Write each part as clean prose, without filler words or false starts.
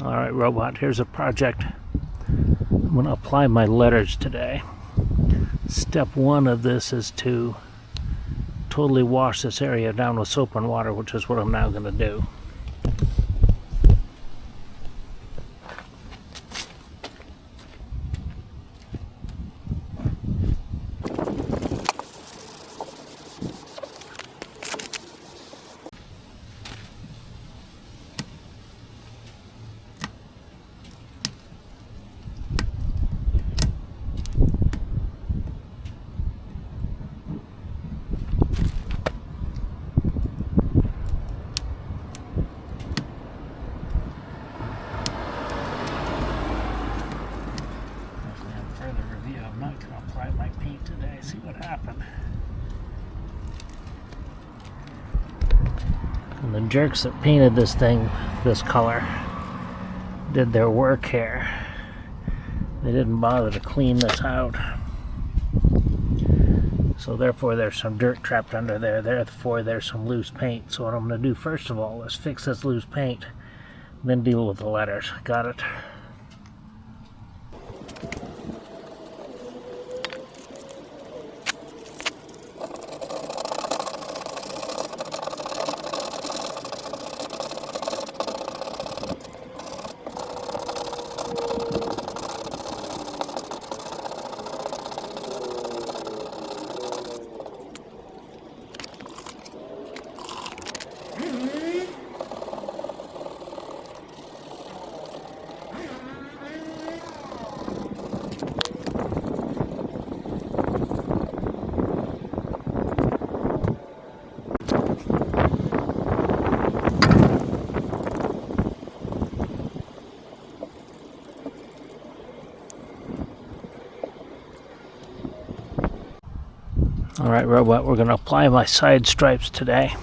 Alright, robot, here's a project. I'm going to apply my letters today. Step one of this is to totally wash this area down with soap and water, which is what I'm now going to do. I'm not going to apply my paint today, see what happened. And the jerks that painted this thing this color did their work here. They didn't bother to clean this out. So therefore there's some dirt trapped under there, therefore there's some loose paint. So what I'm going to do first of all is fix this loose paint, then deal with the letters. Got it? Alright, robot, we're going to apply my side stripes today.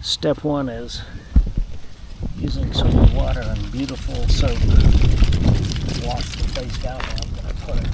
Step one is using some water and beautiful soap to wash the place down where I'm going to put it.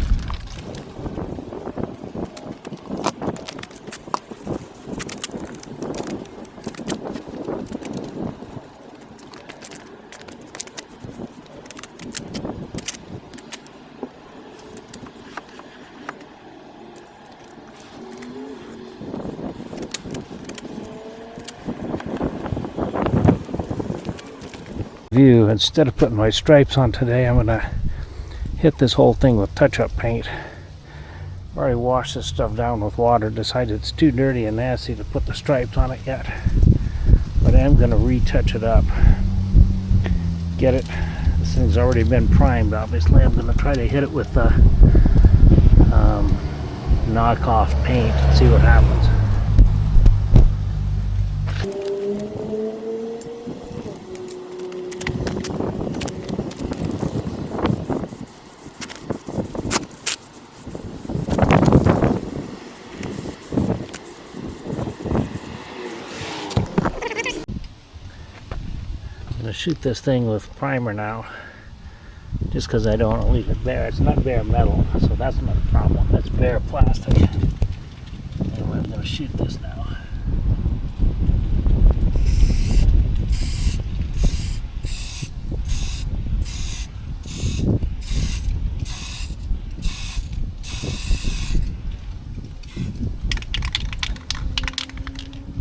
Instead of putting my stripes on today, I'm going to hit this whole thing with touch-up paint. I've already washed this stuff down with water, decided it's too dirty and nasty to put the stripes on it yet. But I am going to retouch it up. Get it? This thing's already been primed, obviously. I'm going to try to hit it with the knockoff paint and see what happens. I'm going to shoot this thing with primer now, just because I don't want to leave it bare. It's not bare metal, so that's not a problem. It's bare plastic. Anyway, I'm going to shoot this now.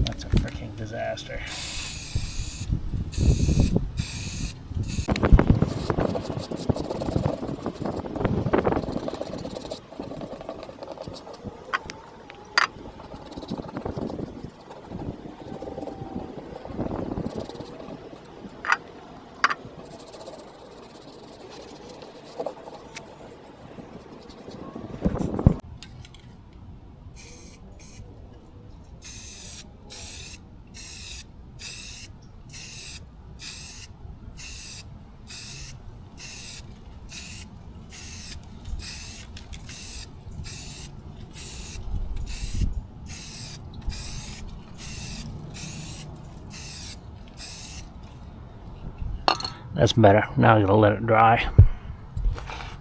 That's a freaking disaster. That's better. Now I'm going to let it dry.